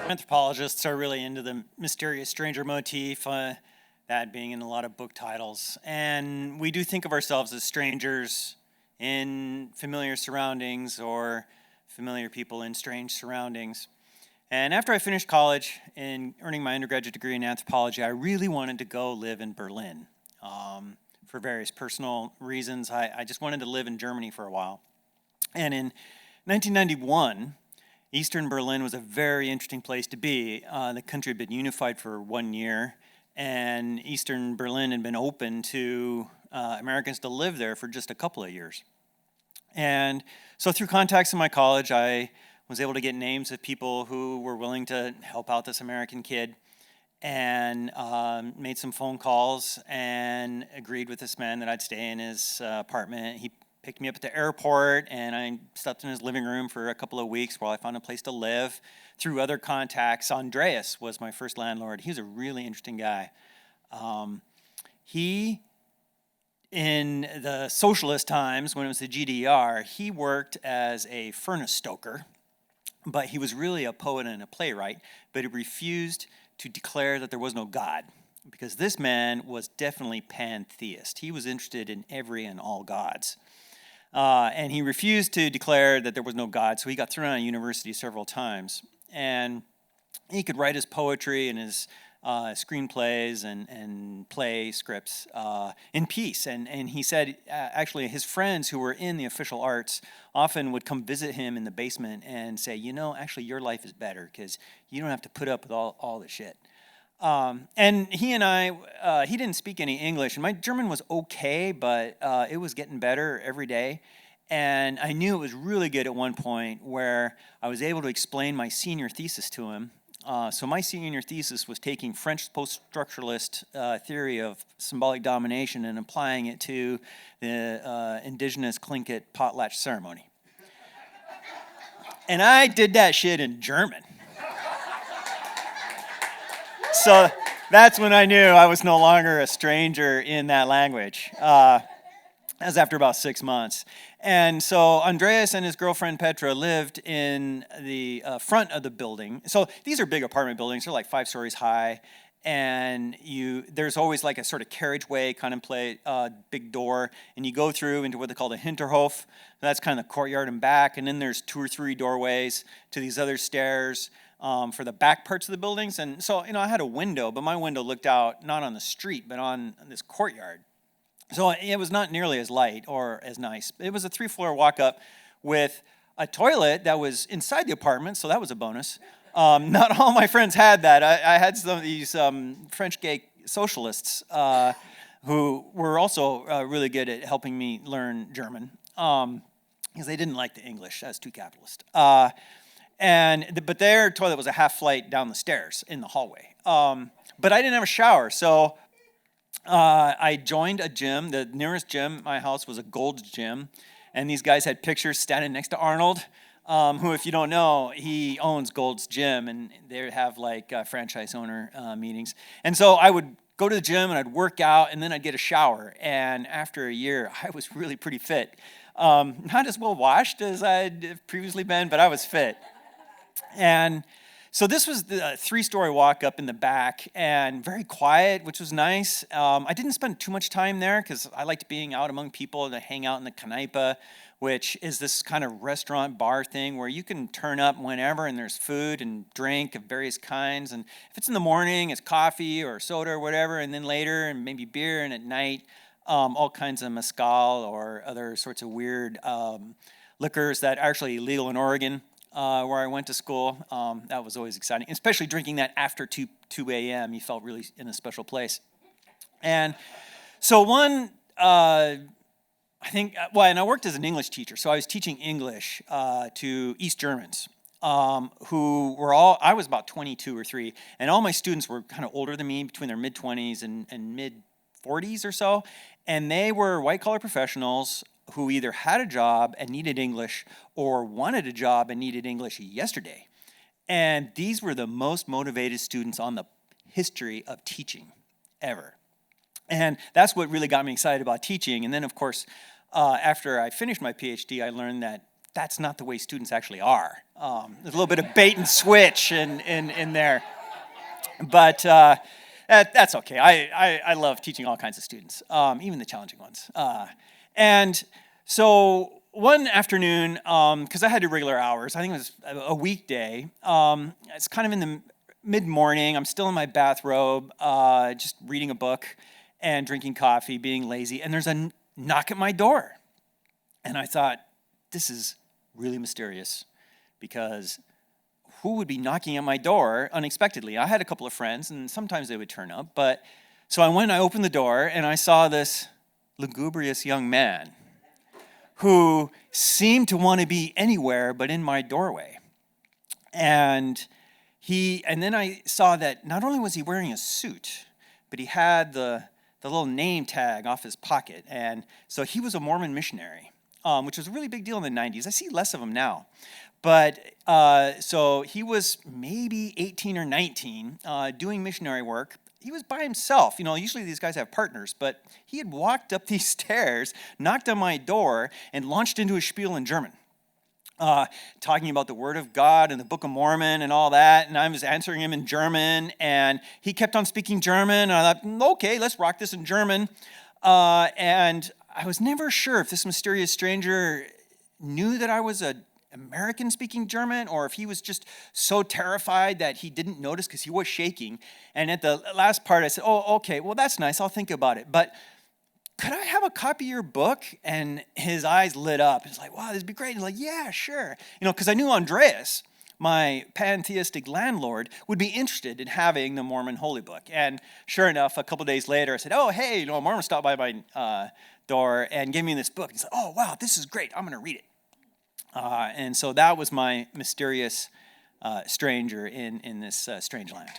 Anthropologists are really into the mysterious stranger motif, that being in a lot of book titles. And we do think of ourselves as strangers in familiar surroundings or familiar people in strange surroundings. And after I finished college and earning my undergraduate degree in anthropology, I really wanted to go live in Berlin. For various personal reasons, I just wanted to live in Germany for a while. And in 1991, Eastern Berlin was a very interesting place to be. The country had been unified for 1 year, and Eastern Berlin had been open to Americans to live there for just a couple of years. And so through contacts in my college, I was able to get names of people who were willing to help out this American kid, and made some phone calls and agreed with this man that I'd stay in his apartment. He picked me up at the airport, and I slept in his living room for a couple of weeks while I found a place to live. Through other contacts, Andreas was my first landlord. He was a really interesting guy. He, in the socialist times, when it was the GDR, he worked as a furnace stoker, but he was really a poet and a playwright, but he refused to declare that there was no God, because this man was definitely pantheist. He was interested in every and all gods. And he refused to declare that there was no God, so he got thrown out of university several times. And he could write his poetry and his screenplays and play scripts in peace. And he said, actually, his friends who were in the official arts often would come visit him in the basement and say, actually, your life is better because you don't have to put up with all the shit. And he and I, he didn't speak any English, and my German was okay, but it was getting better every day. And I knew it was really good at one point where I was able to explain my senior thesis to him. So my senior thesis was taking French post-structuralist theory of symbolic domination and applying it to the indigenous Tlingit potlatch ceremony. And I did that shit in German. So that's when I knew I was no longer a stranger in that language. That was after about 6 months. And so Andreas and his girlfriend Petra lived in the front of the building. So these are big apartment buildings. They're like 5 stories high. And there's always like a sort of carriageway, contemplate big door. And you go through into what they call the Hinterhof. That's kind of the courtyard and back. And then there's 2 or 3 doorways to these other stairs for the back parts of the buildings. And so, I had a window, but my window looked out not on the street, but on this courtyard. So it was not nearly as light or as nice. It was a 3-floor walk-up with a toilet that was inside the apartment, so that was a bonus. Not all my friends had that. I had some of these French gay socialists who were also really good at helping me learn German because they didn't like the English. That's too capitalist. But their toilet was a half flight down the stairs in the hallway. But I didn't have a shower, so I joined a gym. The nearest gym at my house was a Gold's Gym, and these guys had pictures standing next to Arnold, who, if you don't know, he owns Gold's Gym, and they have like franchise owner meetings. And so I would go to the gym, and I'd work out, and then I'd get a shower. And after a year, I was really pretty fit. Not as well washed as I'd previously been, but I was fit. And so this was the 3-story walk up in the back, and very quiet, which was nice. I didn't spend too much time there because I liked being out among people to hang out in the Kneipe, which is this kind of restaurant bar thing where you can turn up whenever and there's food and drink of various kinds. And if it's in the morning, it's coffee or soda or whatever, and then later and maybe beer, and at night, all kinds of mezcal or other sorts of weird liquors that are actually illegal in Oregon. Where I went to school. That was always exciting, especially drinking that after 2 a.m. You felt really in a special place. And so and I worked as an English teacher, so I was teaching English to East Germans who were I was about 22 or 3, and all my students were kind of older than me, between their mid-20s and mid-40s or so, and they were white-collar professionals who either had a job and needed English or wanted a job and needed English yesterday. And these were the most motivated students on the history of teaching ever. And that's what really got me excited about teaching. And then, of course, after I finished my PhD, I learned that that's not the way students actually are. There's a little bit of bait and switch in there. But that's okay. I love teaching all kinds of students, even the challenging ones. And so one afternoon, because I had irregular hours, I think it was a weekday, it's kind of in the mid-morning, I'm still in my bathrobe, just reading a book and drinking coffee, being lazy, and there's a knock at my door. And I thought, this is really mysterious, because who would be knocking at my door unexpectedly? I had a couple of friends, and sometimes they would turn up, but so I went and I opened the door, and I saw this lugubrious young man who seemed to want to be anywhere but in my doorway. And then I saw that not only was he wearing a suit, but he had the little name tag off his pocket. And so he was a Mormon missionary, which was a really big deal in the 90s. I see less of them now. But so he was maybe 18 or 19 doing missionary work. He was by himself. Usually these guys have partners, but he had walked up these stairs, knocked on my door, and launched into a spiel in German, talking about the Word of God and the Book of Mormon and all that, and I was answering him in German, and he kept on speaking German, and I thought, okay, let's rock this in German, and I was never sure if this mysterious stranger knew that I was an American speaking German, or if he was just so terrified that he didn't notice because he was shaking. And at the last part, I said, oh, okay, well, that's nice. I'll think about it. But could I have a copy of your book? And his eyes lit up. He's like, wow, this would be great. He's like, yeah, sure. Because I knew Andreas, my pantheistic landlord, would be interested in having the Mormon Holy Book. And sure enough, a couple days later, I said, oh, hey, a Mormon stopped by my door and gave me this book. He said, oh, wow, this is great. I'm going to read it. And so that was my mysterious stranger in this strange land.